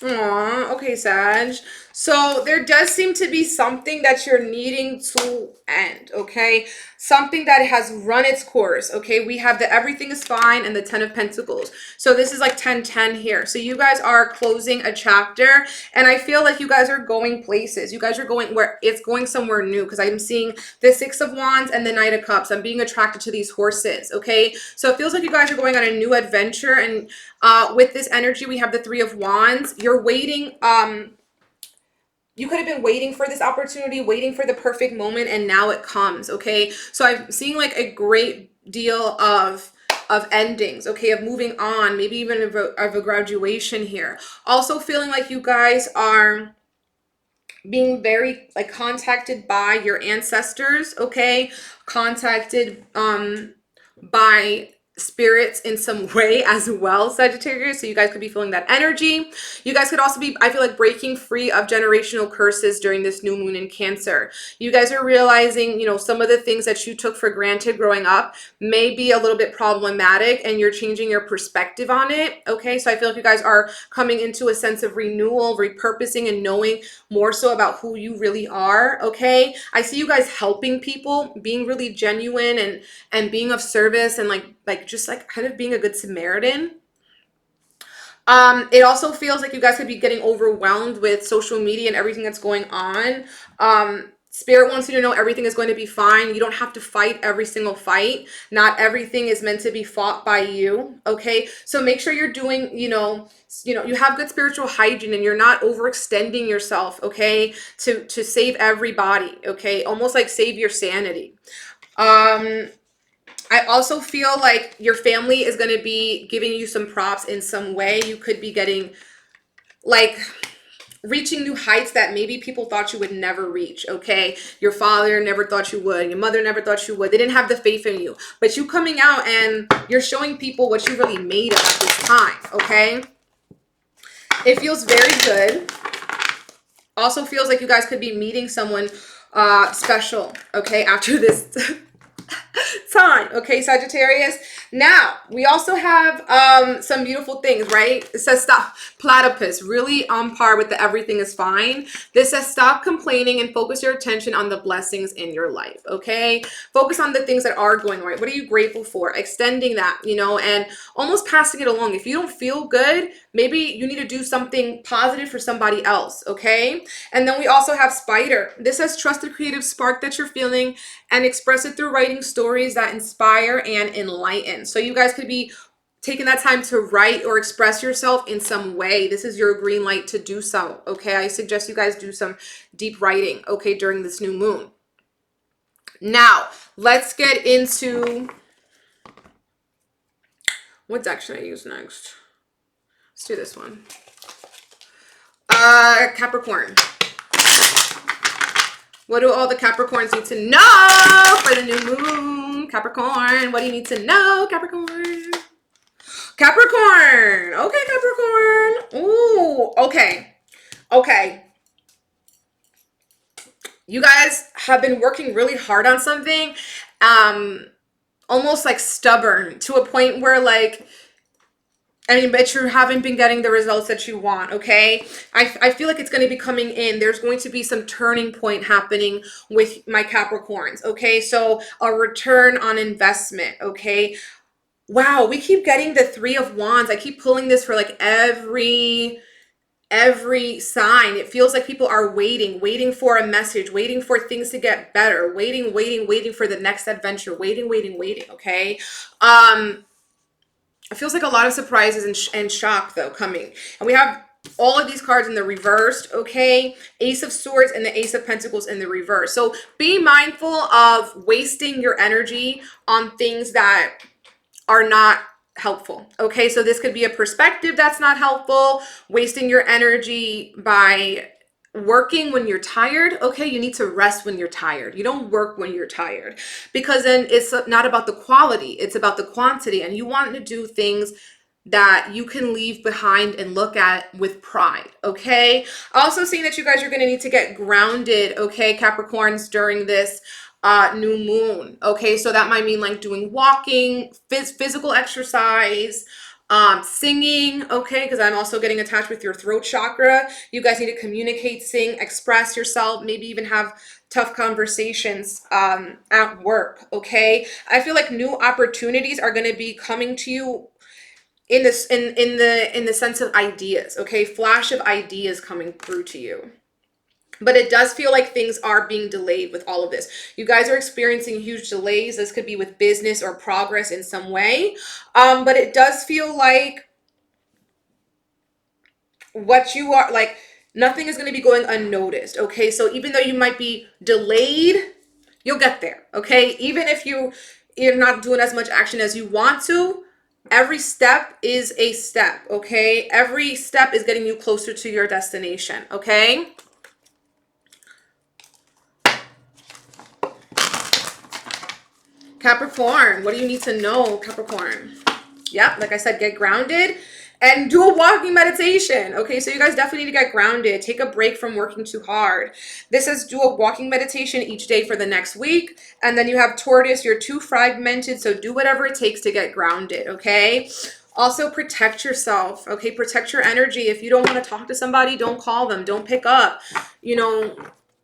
Aw, okay, Sag. So there does seem to be something that you're needing to end, okay? Something that has run its course, okay? We have the everything is fine and the 10 of Pentacles. So this is like 10-10 here. So you guys are closing a chapter, and I feel like you guys are going places. You guys are going where it's going somewhere new, because I'm seeing the 6 of Wands and the Knight of Cups. I'm being attracted to these horses, okay? So it feels like you guys are going on a new adventure, and with this energy, we have the 3 of Wands. You're waiting, you could have been waiting for this opportunity, waiting for the perfect moment, and now it comes, okay? So I'm seeing like a great deal of endings, okay, of moving on, maybe even of a graduation here. Also feeling like you guys are being very like contacted by your ancestors, okay? Contacted by spirits in some way as well, Sagittarius. So you guys could be feeling that energy. You guys could also be, I feel like, breaking free of generational curses during this new moon in Cancer. You guys are realizing, you know, some of the things that you took for granted growing up may be a little bit problematic, and you're changing your perspective on it, okay? So I feel like you guys are coming into a sense of renewal, repurposing, and knowing more so about who you really are, okay? I see you guys helping people, being really genuine and being of service, and like just like kind of being a good Samaritan. It also feels like you guys could be getting overwhelmed with social media and everything that's going on. Spirit wants you to know everything is going to be fine. You don't have to fight every single fight. Not everything is meant to be fought by you, okay? So make sure you're doing, you have good spiritual hygiene, and you're not overextending yourself, okay? To save everybody, okay? Almost like save your sanity. I also feel like your family is going to be giving you some props in some way. You could be getting like reaching new heights that maybe people thought you would never reach, okay? Your father never thought you would. Your mother never thought you would. They didn't have the faith in you. But you coming out and you're showing people what you really made of at this time, okay? It feels very good. Also feels like you guys could be meeting someone special, okay, after this time, okay, Sagittarius. Now we also have some beautiful things, right? It says stop. Platypus, really on par with the everything is fine. This says stop complaining and focus your attention on the blessings in your life, okay? Focus on the things that are going right. What are you grateful for? Extending that, and almost passing it along. If you don't feel good, maybe you need to do something positive for somebody else, okay? And then we also have Spider. This says trust the creative spark that you're feeling and express it through writing stories that inspire and enlighten. So you guys could be taking that time to write or express yourself in some way. This is your green light to do so, okay? I suggest you guys do some deep writing, okay, during this new moon. Now, let's get into what deck should I use next? Let's do this one. Capricorn. What do all the Capricorns need to know for the new moon? Capricorn, what do you need to know, Capricorn? Capricorn. Okay, Capricorn. Ooh, okay. Okay. You guys have been working really hard on something, almost like stubborn to a point where like, but you haven't been getting the results that you want, okay? I feel like it's going to be coming in. There's going to be some turning point happening with my Capricorns, okay? So a return on investment, okay? Wow, we keep getting the 3 of Wands. I keep pulling this for like every sign. It feels like people are waiting for a message, waiting for things to get better, waiting for the next adventure, waiting, okay? It feels like a lot of surprises and shock though coming. And we have all of these cards in the reversed, okay? Ace of Swords and the Ace of Pentacles in the reverse. So be mindful of wasting your energy on things that are not helpful, okay? So this could be a perspective that's not helpful, wasting your energy by working when you're tired, okay? You need to rest when you're tired. You don't work when you're tired, because then it's not about the quality, it's about the quantity, and you want to do things that you can leave behind and look at with pride, okay? Also seeing that you guys are going to need to get grounded, okay, Capricorns, during this new moon, okay? So that might mean like doing walking, physical exercise, singing, okay, because I'm also getting attached with your throat chakra. You guys need to communicate, sing, express yourself, maybe even have tough conversations at work, okay? I feel like new opportunities are going to be coming to you in this in the sense of ideas, okay? Flash of ideas coming through to you. But it does feel like things are being delayed with all of this. You guys are experiencing huge delays. This could be with business or progress in some way. But it does feel like what you are, like, nothing is going to be going unnoticed, okay? So even though you might be delayed, you'll get there, okay? Even if you're not doing as much action as you want to, every step is a step, okay? Every step is getting you closer to your destination, okay? Capricorn, what do you need to know, Capricorn? Yeah, like I said, get grounded and do a walking meditation. Okay, so you guys definitely need to get grounded. Take a break from working too hard. This is do a walking meditation each day for the next week. And then you have Taurus, you're too fragmented, so do whatever it takes to get grounded, okay? Also protect yourself, okay? Protect your energy. If you don't want to talk to somebody, don't call them, don't pick up. You know,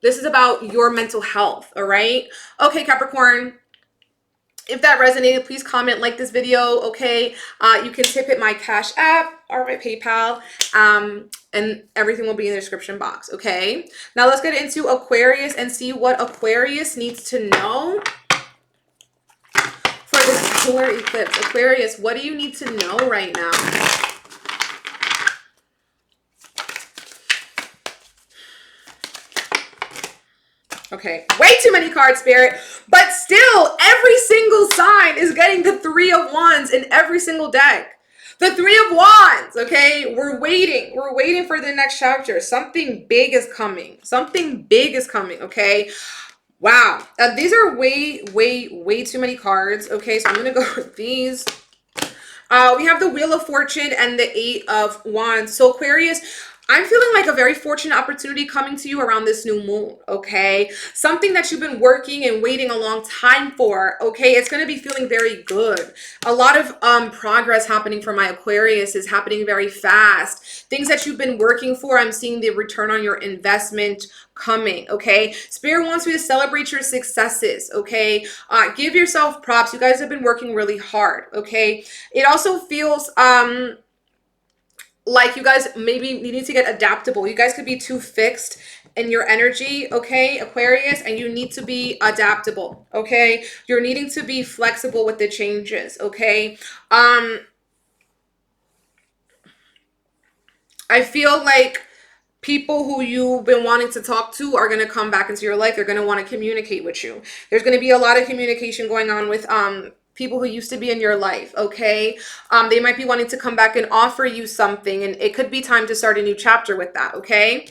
this is about your mental health, all right? Okay, Capricorn. If that resonated, please comment, like this video, okay? You can tip it my Cash App or my PayPal, and everything will be in the description box, okay? Now let's get into Aquarius and see what Aquarius needs to know for this solar eclipse. Aquarius, what do you need to know right now? Okay, way too many cards, Spirit. But still, every single sign is getting the Three of Wands in every single deck. The Three of Wands, okay? We're waiting. We're waiting for the next chapter. Something big is coming. Something big is coming, okay? Wow. These are way too many cards, okay? So I'm going to go with these. We have the Wheel of Fortune and the Eight of Wands. So Aquarius, I'm feeling like a very fortunate opportunity coming to you around this new moon, okay? Something that you've been working and waiting a long time for, okay? It's going to be feeling very good. A lot of progress happening for my Aquarius is happening very fast. Things that you've been working for, I'm seeing the return on your investment coming, okay? Spirit wants you to celebrate your successes, okay? Give yourself props. You guys have been working really hard, okay? It also feels like you guys maybe need to get adaptable. You guys could be too fixed in your energy, okay, Aquarius, and you need to be adaptable, okay? You're needing to be flexible with the changes, okay? I feel like people who you've been wanting to talk to are going to come back into your life. They're going to want to communicate with you. There's going to be a lot of communication going on with people who used to be in your life, okay? They might be wanting to come back and offer you something, and it could be time to start a new chapter with that, okay?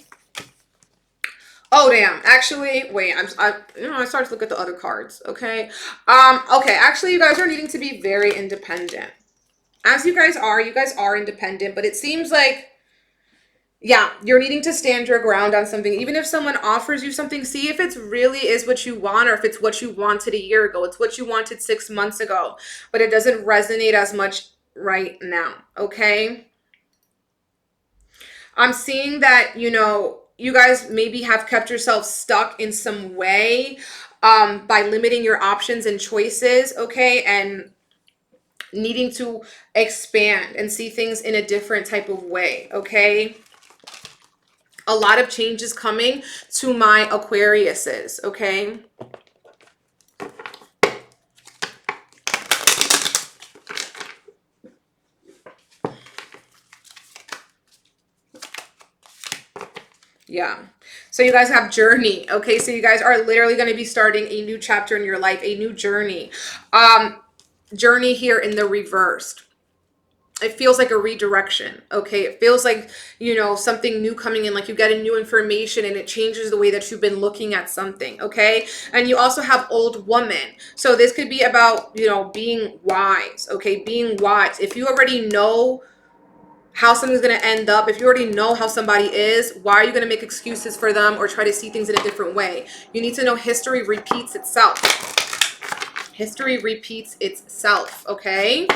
Oh, damn. Actually, wait, I started to look at the other cards, okay? Okay, actually, you guys are needing to be very independent. As you guys are independent, but it seems like, yeah, you're needing to stand your ground on something. Even if someone offers you something, see if it really is what you want, or if it's what you wanted a year ago. It's what you wanted 6 months ago, but it doesn't resonate as much right now, okay? I'm seeing that, you guys maybe have kept yourself stuck in some way by limiting your options and choices, okay? And needing to expand and see things in a different type of way, okay? A lot of changes coming to my Aquariuses, okay? Yeah. So you guys have journey, okay? So you guys are literally going to be starting a new chapter in your life, a new journey. Journey here in the reversed. It feels like a redirection, okay? It feels like, something new coming in, like you get a new information and it changes the way that you've been looking at something, okay? And you also have old woman. So this could be about, being wise, okay? Being wise. If you already know how something's going to end up, if you already know how somebody is, why are you going to make excuses for them or try to see things in a different way? You need to know history repeats itself. History repeats itself, okay?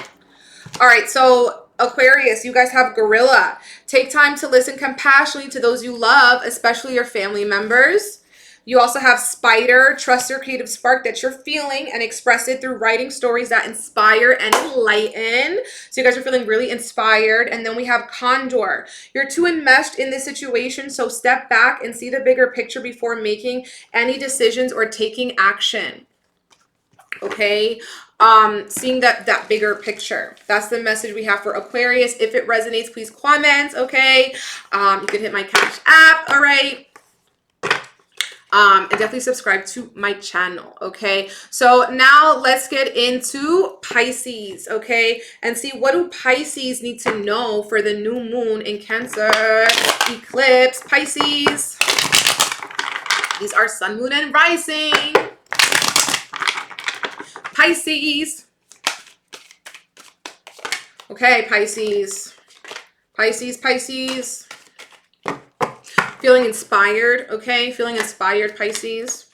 All right, so Aquarius, you guys have gorilla. Take time to listen compassionately to those you love, especially your family members. You also have spider. Trust your creative spark that you're feeling and express it through writing stories that inspire and enlighten. So you guys are feeling really inspired. And then we have condor. You're too enmeshed in this situation, so step back and see the bigger picture before making any decisions or taking action. Okay, seeing that bigger picture. That's the message we have for Aquarius. If it resonates, please comment. Okay, you can hit my Cash App. All right. And definitely subscribe to my channel. Okay, so now let's get into Pisces. Okay, and see, what do Pisces need to know for the new moon in Cancer eclipse. Pisces, these are sun, moon, and rising. Pisces. Okay, Pisces. Pisces. Feeling inspired, okay? Feeling inspired, Pisces.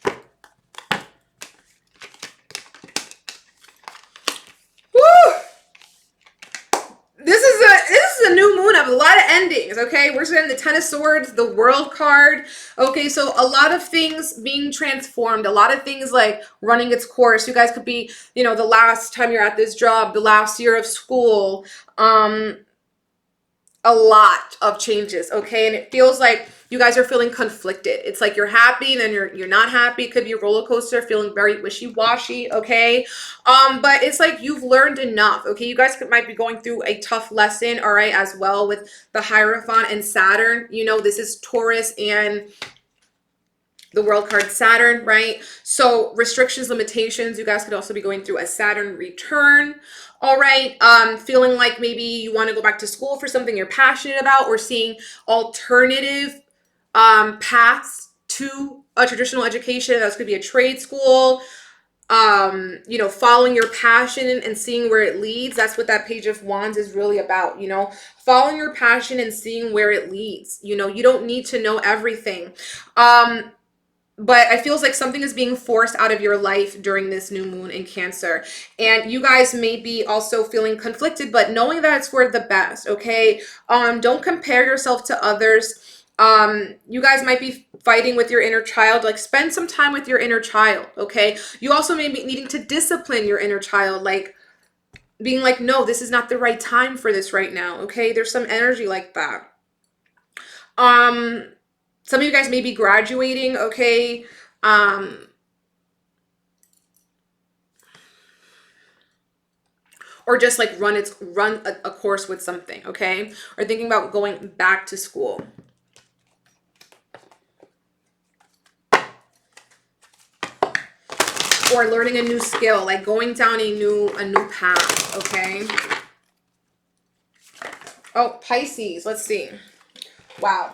Woo! This is a new moon of a lot of endings, okay? We're getting the Ten of Swords, the World card. Okay, so a lot of things being transformed, a lot of things like running its course. You guys could be, you know, the last time you're at this job, the last year of school, a lot of changes, okay? And it feels like you guys are feeling conflicted. It's like you're happy, then you're not happy. It could be a roller coaster, feeling very wishy-washy, okay? But it's like you've learned enough, okay? You guys might be going through a tough lesson, all right, as well with the Hierophant and Saturn. You know, this is Taurus and the World card, Saturn, right? So restrictions, limitations. You guys could also be going through a Saturn return. All right, feeling like maybe you want to go back to school for something you're passionate about, or seeing alternative paths to a traditional education. That's going to be a trade school, you know, following your passion and seeing where it leads. That's what that Page of Wands is really about, you know, following your passion and seeing where it leads. You know, you don't need to know everything. But it feels like something is being forced out of your life during this new moon in Cancer. And you guys may be also feeling conflicted, but knowing that it's for the best, okay? Don't compare yourself to others. You guys might be fighting with your inner child. Like, spend some time with your inner child, okay? You also may be needing to discipline your inner child, like being like, no, this is not the right time for this right now, okay? There's some energy like that. Some of you guys may be graduating, okay? Or just like run a course with something, okay? Or thinking about going back to school. Or learning a new skill, like going down a new path, okay? Oh, Pisces, let's see. Wow.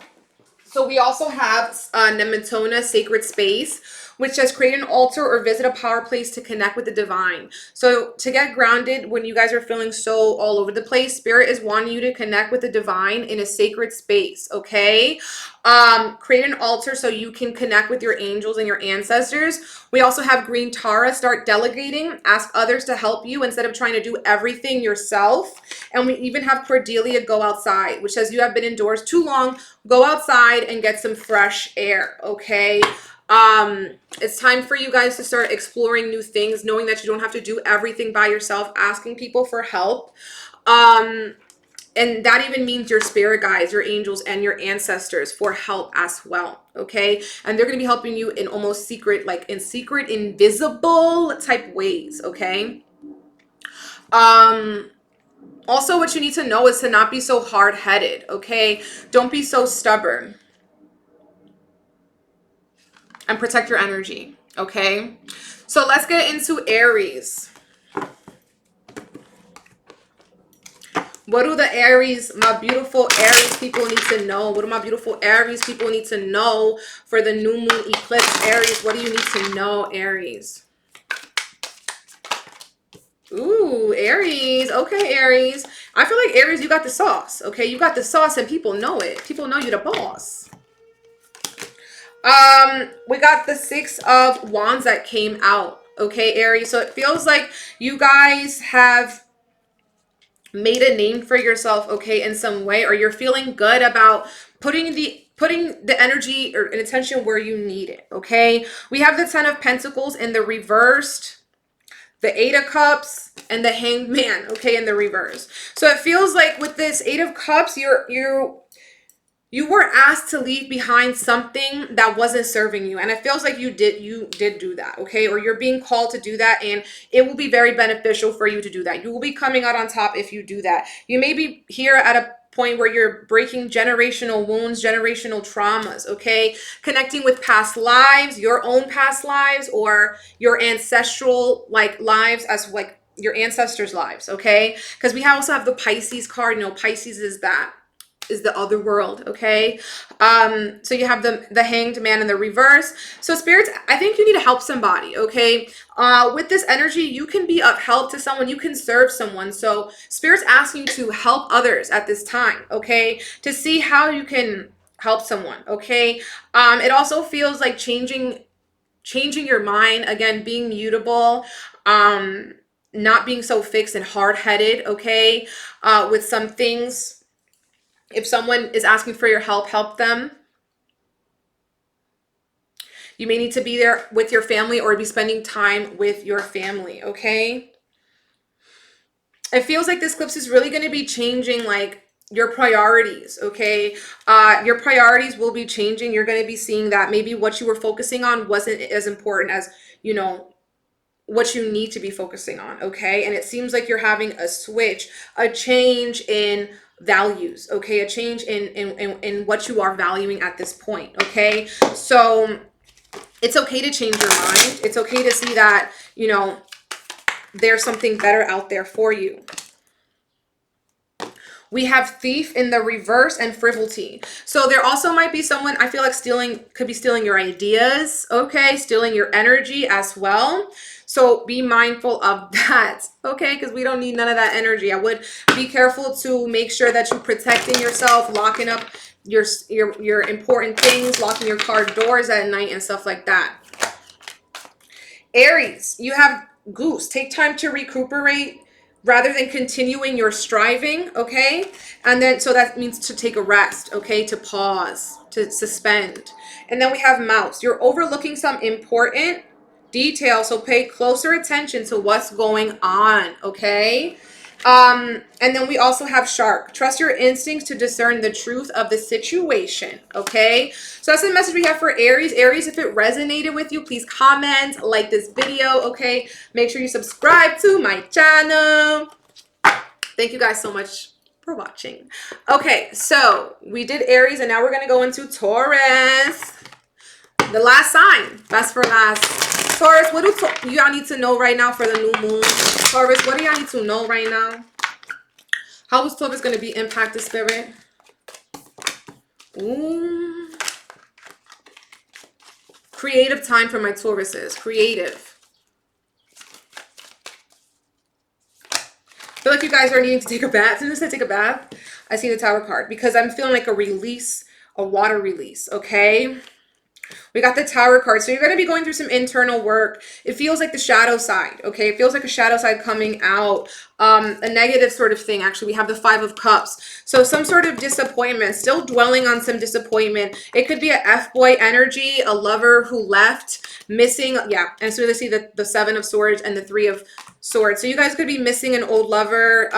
So we also have Nemetona, Sacred Space, which says create an altar or visit a power place to connect with the divine. So to get grounded when you guys are feeling so all over the place, Spirit is wanting you to connect with the divine in a sacred space, okay? Create an altar so you can connect with your angels and your ancestors. We also have Green Tara, start delegating, ask others to help you instead of trying to do everything yourself. And we even have Cordelia, go outside, which says you have been indoors too long, go outside and get some fresh air, okay? It's time for you guys to start exploring new things, knowing that you don't have to do everything by yourself, asking people for help. And that even means your spirit guides, your angels, and your ancestors for help as well, okay? And they're going to be helping you in almost secret, like in secret, invisible type ways, okay? Also, what you need to know is to not be so hard-headed, okay? Don't be so stubborn. And protect your energy, okay? So let's get into Aries. What do the Aries, my beautiful Aries people, need to know? What do my beautiful Aries people need to know for the new moon eclipse? Aries, what do you need to know, Aries? Ooh, Aries. Okay, Aries. I feel like Aries, you got the sauce, okay? You got the sauce and people know it. People know you the boss. We got the Six of Wands that came out, okay, Aries? So it feels like you guys have made a name for yourself, okay, in some way, or you're feeling good about putting the energy or attention where you need it, okay? We have the 10 of Pentacles in the reversed, the 8 of Cups, and the Hanged Man, okay, in the reverse. So it feels like with this 8 of Cups, you were asked to leave behind something that wasn't serving you, and it feels like you did do that, okay? Or you're being called to do that, and it will be very beneficial for you to do that. You will be coming out on top if you do that. You may be here at a point where you're breaking generational wounds, generational traumas, okay? Connecting with past lives, your own past lives, or your ancestral like lives, as like your ancestors' lives, okay? Because we also have the Pisces card. You know, Pisces is the other world, okay? So you have the Hanged Man in the reverse. So spirits, I think you need to help somebody, okay? With this energy, you can be of help to someone, you can serve someone. So spirits ask you to help others at this time, okay? To see how you can help someone, okay? It also feels like changing your mind, again, being mutable, not being so fixed and hard-headed, okay? With some things. If someone is asking for your help, help them. You may need to be there with your family or be spending time with your family, okay? It feels like this eclipse is really going to be changing like your priorities, okay? Your priorities will be changing. You're going to be seeing that maybe what you were focusing on wasn't as important as, you know, what you need to be focusing on, okay? And it seems like you're having a switch, a change in values, okay? A change in what you are valuing at this point, okay? So it's okay to change your mind. It's okay to see that, you know, there's something better out there for you. We have Thief in the reverse and Frivolity. So there also might be someone, I feel like could be stealing your ideas, okay? Stealing your energy as well. So be mindful of that, okay? Because we don't need none of that energy. I would be careful to make sure that you're protecting yourself, locking up your important things, locking your car doors at night and stuff like that. Aries, you have Goose. Take time to recuperate rather than continuing your striving, okay? And then, so that means to take a rest, okay? To pause, to suspend. And then we have Mouse. You're overlooking some important details, so pay closer attention to what's going on, okay? And then we also have Shark. Trust your instincts to discern the truth of the situation, okay? So that's the message we have for Aries. Aries, if it resonated with you, please comment, like this video, okay? Make sure you subscribe to my channel. Thank you guys so much for watching. Okay, so we did Aries, and now we're going to go into Taurus. The last sign. Best for last. Taurus, what do y'all need to know right now for the new moon? Taurus, what do y'all need to know right now? How is Taurus going to be impacted, Spirit? Ooh. Creative time for my Tauruses. Creative. I feel like you guys are needing to take a bath. As soon as I take a bath, I see the Tower card because I'm feeling like a release, a water release, okay? We got the Tower card. So you're going to be going through some internal work. It feels like the shadow side, okay? It feels like a shadow side coming out. A negative sort of thing, actually. We have the 5 of Cups. So some sort of disappointment, still dwelling on some disappointment. It could be a F-boy energy, a lover who left, missing, yeah. And so they see the 7 of Swords and the 3 of Swords. So you guys could be missing an old lover,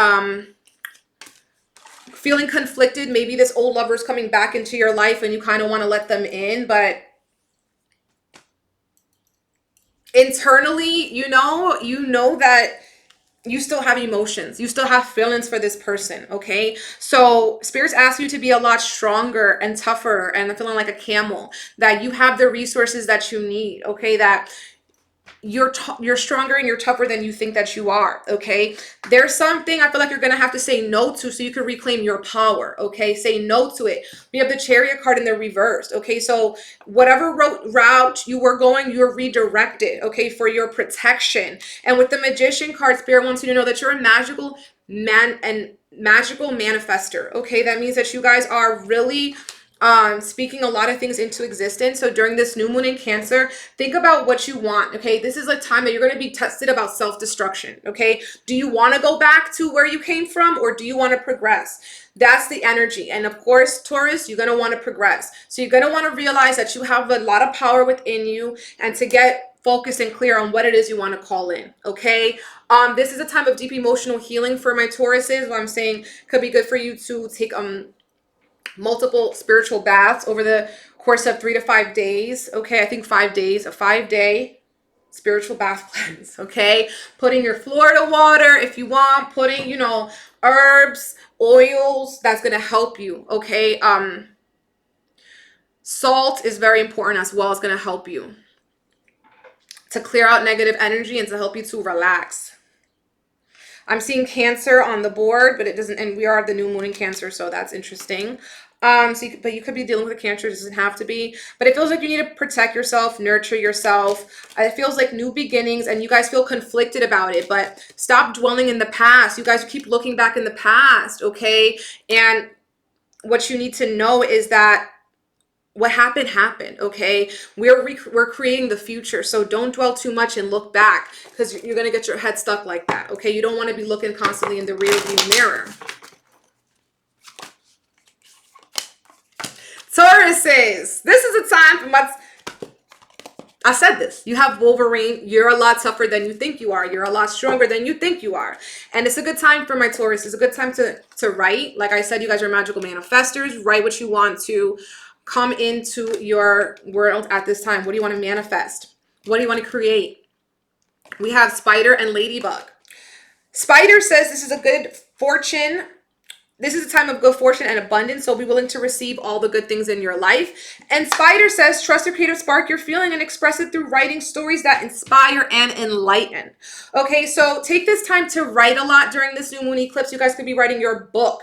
feeling conflicted. Maybe this old lover is coming back into your life and you kind of want to let them in, but internally, you know that you still have emotions. You still have feelings for this person, okay? So spirits ask you to be a lot stronger and tougher and feeling like a camel, that you have the resources that you need, okay? That you're stronger and you're tougher than you think that you are, okay? There's something I feel like you're gonna have to say no to so you can reclaim your power, okay? Say no to it. We have the Chariot card in the reversed, okay? So whatever route you were going, you're redirected, okay, for your protection. And with the Magician card, Spirit wants you to know that you're a magical man and magical manifester, okay? That means that you guys are really speaking a lot of things into existence. So during this new moon in Cancer, think about what you want. Okay, this is a time that you're going to be tested about self-destruction. Okay, do you want to go back to where you came from, or do you want to progress? That's the energy. And of course, Taurus, you're going to want to progress. So you're going to want to realize that you have a lot of power within you, and to get focused and clear on what it is you want to call in. Okay, this is a time of deep emotional healing for my Tauruses. What I'm saying could be good for you to take multiple spiritual baths over the course of 3 to 5 days. Okay, I think 5 days, a 5-day spiritual bath cleanse. Okay, putting your Florida water if you want, putting, you know, herbs, oils, that's going to help you. Okay, salt is very important as well. It's going to help you to clear out negative energy and to help you to relax. I'm seeing Cancer on the board, but it doesn't, and we are the new moon in Cancer, so that's interesting. But you could be dealing with a Cancer. It doesn't have to be, but it feels like you need to protect yourself, nurture yourself. It feels like new beginnings, and you guys feel conflicted about it, but stop dwelling in the past. You guys keep looking back in the past, okay? And what you need to know is that what happened happened. Okay, we're creating the future, so don't dwell too much and look back, because you're gonna get your head stuck like that. Okay, you don't want to be looking constantly in the rear view mirror. Tauruses, this is a time for much. I said this. You have Wolverine. You're a lot tougher than you think you are. You're a lot stronger than you think you are. And it's a good time for my Taurus. It's a good time to write. Like I said, you guys are magical manifestors. Write what you want to come into your world at this time. What do you want to manifest? What do you want to create? We have Spider and Ladybug. Spider says this is a good fortune. This is a time of good fortune and abundance, so be willing to receive all the good things in your life. And Spider says, trust your creative spark you're feeling and express it through writing stories that inspire and enlighten. Okay, so take this time to write a lot during this new moon eclipse. You guys could be writing your book,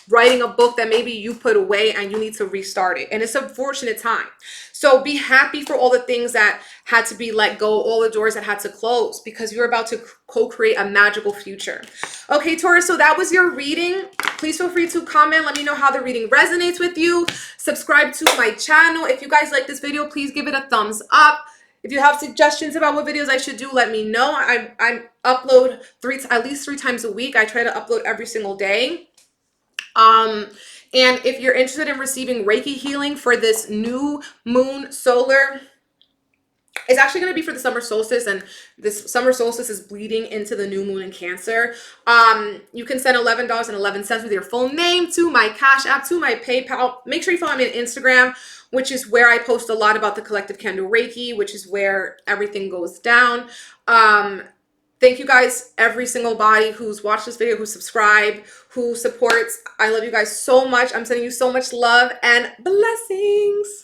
writing a book that maybe you put away and you need to restart it. And it's a fortunate time. So be happy for all the things that had to be let go, all the doors that had to close, because you're about to co-create a magical future. Okay, Taurus, so that was your reading. Please feel free to comment. Let me know how the reading resonates with you. Subscribe to my channel. If you guys like this video, please give it a thumbs up. If you have suggestions about what videos I should do, let me know. I upload at least 3 times a week. I try to upload every single day. And if you're interested in receiving Reiki healing for this new moon solar, it's actually going to be for the summer solstice, and this summer solstice is bleeding into the new moon in Cancer. You can send $11.11 with your full name to my Cash App, to my PayPal. Make sure you follow me on Instagram, which is where I post a lot about the collective candle Reiki, which is where everything goes down. Thank you guys, every single body who's watched this video, who subscribed, who supports. I love you guys so much. I'm sending you so much love and blessings.